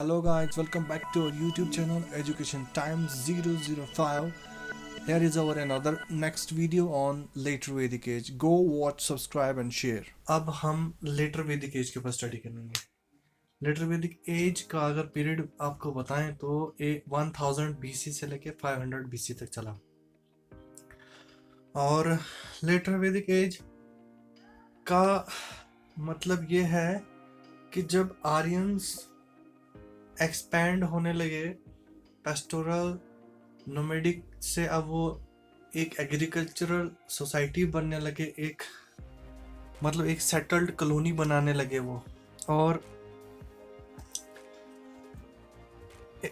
Hello guys, welcome back to our YouTube channel Education Times 005. Here is our another next video on Later Vedic Age. Go watch, subscribe and share. अब हम letter Vedic as के ऊपर study करेंगे। Letter Vedic as का अगर period आपको बताएं तो 1000 BC से लेके 500 BC तक चला। और लेटर वैदिक एज का मतलब ये है कि जब आर्यंस एक्सपैंड होने लगे पेस्टोरल नोमेडिक से, अब वो एक एग्रीकल्चरल सोसाइटी बनने लगे, एक मतलब एक सेटल्ड कॉलोनी बनाने लगे वो। और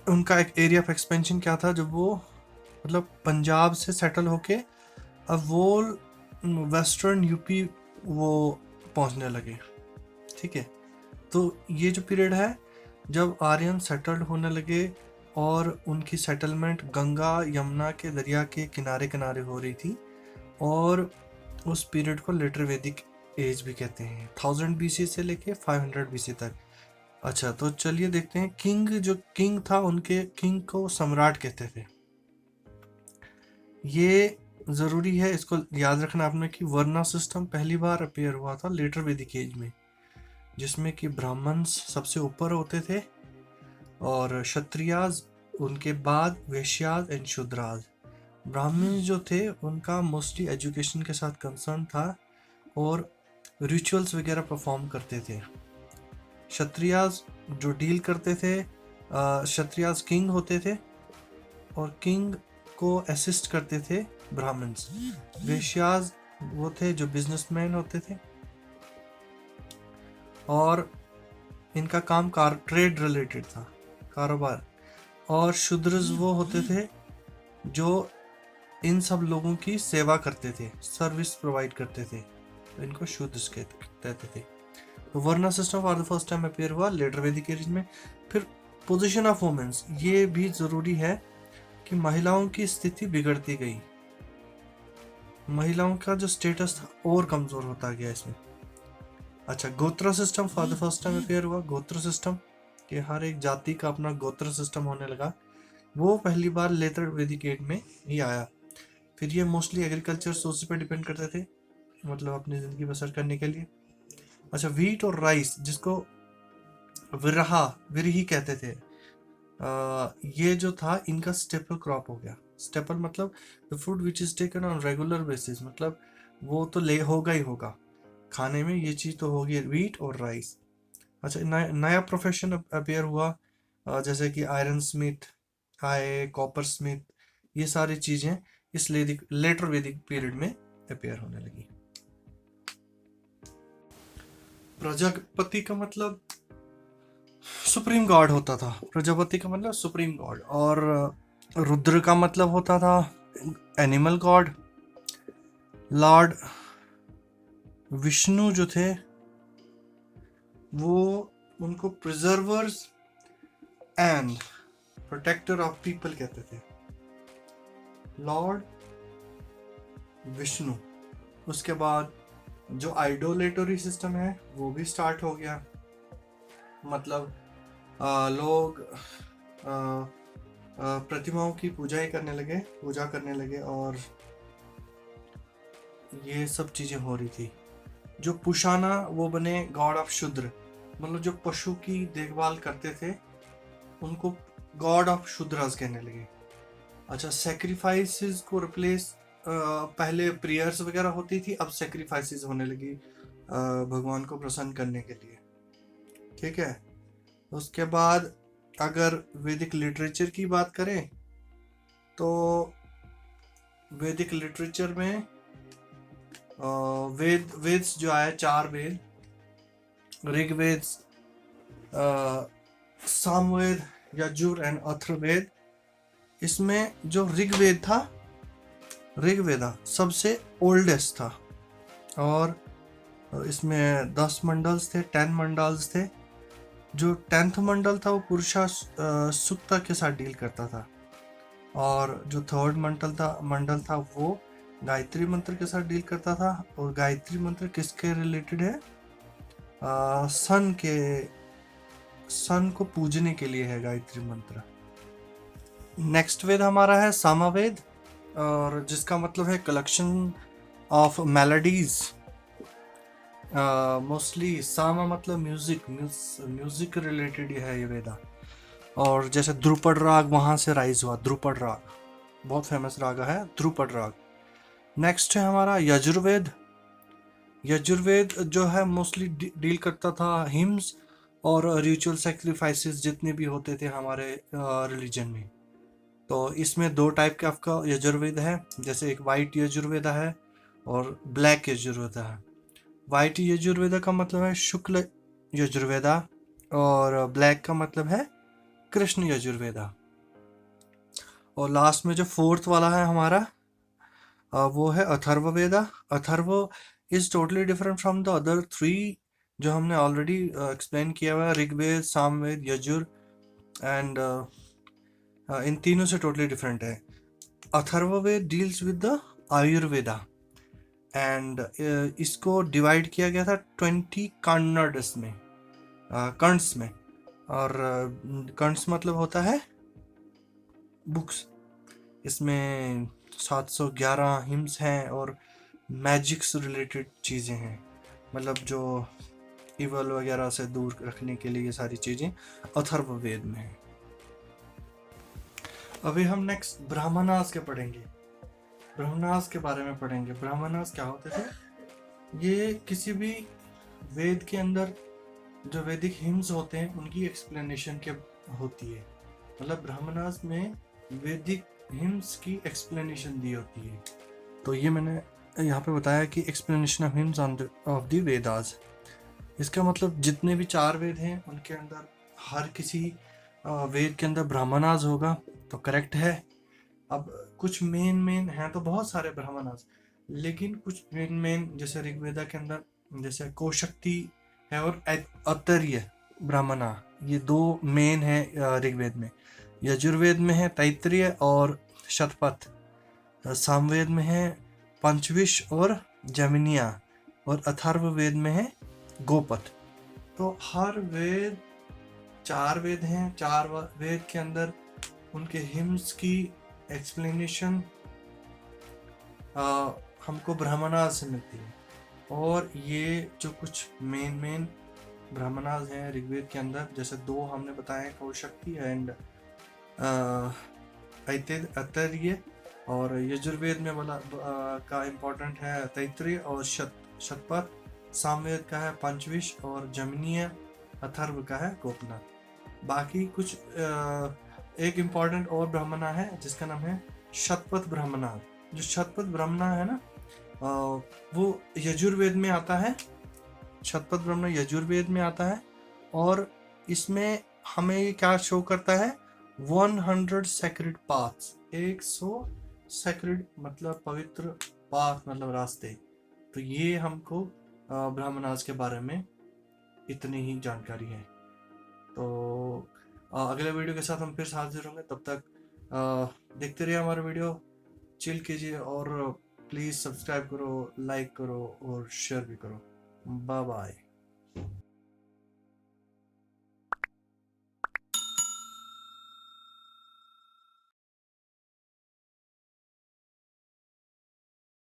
उनका एक एरिया ऑफ एक्सपेंशन क्या था, जब वो मतलब पंजाब से सेटल होके अब वो वेस्टर्न यूपी वो पहुंचने लगे। ठीक है, तो ये जो पीरियड है जब आर्यन सेटल्ड होने लगे और उनकी सेटलमेंट गंगा यमुना के दरिया के किनारे किनारे हो रही थी, और उस पीरियड को लेटर वैदिक एज भी कहते हैं। 1000 BC से लेके 500 BC तक। अच्छा, तो चलिए देखते हैं। जो किंग था, उनके किंग को सम्राट कहते थे। ये जरूरी है, इसको याद रखना आपने कि वर्ना सिस्टम पहली बार अपीयर हुआ था लेटर वैदिक एज में, जिसमें कि ब्राह्मण्स सबसे ऊपर होते थे और क्षत्रियाज उनके बाद, वैश्याज एंड शूद्राज। ब्राह्मण्स जो थे उनका मोस्टली एजुकेशन के साथ कंसर्न था और रिचुअल्स वगैरह परफॉर्म करते थे। क्षत्रियाज जो डील करते थे, क्षत्रियाज किंग होते थे और किंग को असिस्ट करते थे ब्राह्मण्स। वैश्याज वो थे जो बिजनेसमैन होते थे और इनका काम ट्रेड रिलेटेड था, कारोबार। और शूद्रज वो होते थे जो इन सब लोगों की सेवा करते थे, सर्विस प्रोवाइड करते थे, तो इनको शूद्रज कहते थे। तो varna system for the first time appear हुआ लेटर वैदिक एज में। फिर पोजीशन ऑफ वुमेन्स, ये भी जरूरी है कि महिलाओं की स्थिति बिगड़ती गई, महिलाओं का जो स्टेटस था और कमजोर होता गया इसमें। अच्छा, गोत्र system for the first time appear हुआ। गोत्र सिस्टम कि हर एक जाति का अपना गोत्र सिस्टम होने लगा, वो पहली बार लेटर वैदिक एज में ही आया। फिर ये मोस्टली एग्रीकल्चर सोर्स पे डिपेंड करते थे, मतलब अपनी जिंदगी बसर करने के लिए। अच्छा, व्हीट और राइस, जिसको विरही कहते थे, ये जो था इनका स्टेपल क्रॉप हो गया। स्टेपल मतलब the food which is taken on regular basis, मतलब वो तो ले होगा ही होगा खाने में, ये चीज तो होगी, व्हीट और राइस। अच्छा, नया प्रोफेशन अपीयर हुआ, जैसे कि आयरन स्मिथ आए, कॉपर स्मिथ, ये सारी चीजें इस लेटर वैदिक पीरियड में अपीयर होने लगी। प्रजापति का मतलब सुप्रीम गॉड होता था। प्रजापति का मतलब सुप्रीम गॉड। और रुद्र का मतलब होता था एनिमल गॉड। लॉर्ड विष्णु जो थे वो उनको प्रिजर्वर्स एंड प्रोटेक्टर ऑफ पीपल कहते थे, लॉर्ड विष्णु। उसके बाद जो आइडोलेटरी सिस्टम है वो भी स्टार्ट हो गया, मतलब लोग प्रतिमाओं की पूजा करने लगे और ये सब चीजें हो रही थी। जो पुशाना वो बने गॉड ऑफ शूद्र, मतलब जो पशु की देखभाल करते थे उनको गॉड ऑफ शूद्रास कहने लगे। अच्छा, सेक्रीफाइसेस को रिप्लेस, पहले प्रेयर्स वगैरह होती थी, अब सेक्रीफाइसेस होने लगी भगवान को प्रसन्न करने के लिए। ठीक है, उसके बाद अगर वैदिक लिटरेचर की बात करें तो वैदिक लिटरेचर में वेद्स जो आए, 4 वेद, ऋग्वेद, सामवेद, यजुर एंड अथर्ववेद। इसमें जो ऋग्वेदा सबसे ओल्डेस्ट था और इसमें 10 मंडल्स थे, 10 मंडल्स थे। जो 10th मंडल था वो पुरुषा सुक्ता के साथ डील करता था, और जो 3rd मंडल था वो गायत्री मंत्र के साथ डील करता था। और गायत्री मंत्र किसके रिलेटेड है? सन के सन को पूजने के लिए है गायत्री मंत्र। नेक्स्ट वेद हमारा है सामवेद, और जिसका मतलब है कलेक्शन ऑफ मेलोडीज। मोस्टली सामा मतलब म्यूजिक, म्यूजिक रिलेटेड है ये वेदा। और जैसे ध्रुपद राग वहां से राइज हुआ, ध्रुपद राग बहुत फेमस राग है ध्रुपद राग। नेक्स्ट है हमारा यजुर्वेद। यजुर्वेद जो है मोस्टली डील करता था हिम्स और रिचुअल सेक्रीफाइसेस जितने भी होते थे हमारे रिलीजन में। तो इसमें दो टाइप का आपका यजुर्वेद है, जैसे एक वाइट यजुर्वेदा है और ब्लैक यजुर्वेदा है। वाइट यजुर्वेदा का मतलब है शुक्ल यजुर्वेदा, और ब्लैक का मतलब है कृष्ण यजुर्वेदा। और लास्ट में जो फोर्थ वाला है हमारा वो है Atharvaveda. Atharva is totally different from the other three जो हमने ऑलरेडी एक्सप्लेन किया हुआ है, ऋग्वेद, सामवेद, यजुर, एंड इन तीनों से टोटली डिफरेंट है। Atharvaveda deals with the Ayurveda, and इसको डिवाइड किया गया था 20 कन्नड्स में, कंट्स में। और कंट्स मतलब होता है बुक्स। इसमें 711 हिम्स हैं और मैजिक्स रिलेटेड चीज़ें हैं, मतलब जो इवल वगैरह से दूर रखने के लिए ये सारी चीज़ें अथर्ववेद में हैं। अभी हम नेक्स्ट ब्राह्मणास के पढ़ेंगे, ब्राह्मणास के बारे में पढ़ेंगे। ब्राह्मणास क्या होते थे? ये किसी भी वेद के अंदर जो वैदिक हिम्स होते हैं उनकी एक्सप्लेनेशन के होती है, मतलब ब्राह्मणास में वैदिक हिम्स की एक्सप्लेनेशन दी होती है। तो ये मैंने यहाँ पे बताया कि explanation of hymns of the Vedas. इसका मतलब जितने भी 4 वेद हैं उनके अंदर हर किसी वेद के अंदर ब्राह्मणास होगा, तो करेक्ट है। अब कुछ मेन हैं तो बहुत सारे ब्राह्मणास, लेकिन कुछ मेन जैसे ऋग्वेदा के अंदर जैसे कौशक्ति है और अतर्य ब्राह्मणा, ये 2 मेन है ऋग्वेद में। यजुर्वेद में है तैत्तिरीय और शतपथ। सामवेद में है पंचविश और जमिनिया, और अथर्ववेद में है गोपथ। तो हर वेद 4 वेद हैं, 4 वेद के अंदर उनके हिम्स की एक्सप्लेनेशन हमको ब्राह्मणास से मिलती है। और ये जो कुछ मेन ब्राह्मणास हैं ऋग्वेद के अंदर, जैसे 2 हमने बताए कौशक्ति एंड अतर्य, और यजुर्वेद में वाला का इम्पोर्टेंट है तैत्तिरीय और शतपथ। सामवेद का है पंचविश और जमनीय। अथर्व का है गोपनाथ। बाकी कुछ एक इम्पोर्टेंट और ब्राह्मणा है जिसका नाम है शतपथ ब्राह्मणा। जो शतपथ ब्राह्मणा है ना, वो यजुर्वेद में आता है। शतपथ ब्राह्मणा यजुर्वेद में आता है, और इसमें हमें क्या शो करता है? 100 सैक्रेड पाथ्स, 100 सैक्रेड मतलब पवित्र पाथ मतलब रास्ते। तो ये हमको ब्राह्मणास के बारे में इतनी ही जानकारी है। तो अगले वीडियो के साथ हम फिर हाजिर होंगे, तब तक देखते रहिए हमारा वीडियो, चिल कीजिए और प्लीज़ सब्सक्राइब करो, लाइक करो और शेयर भी करो। Bye bye.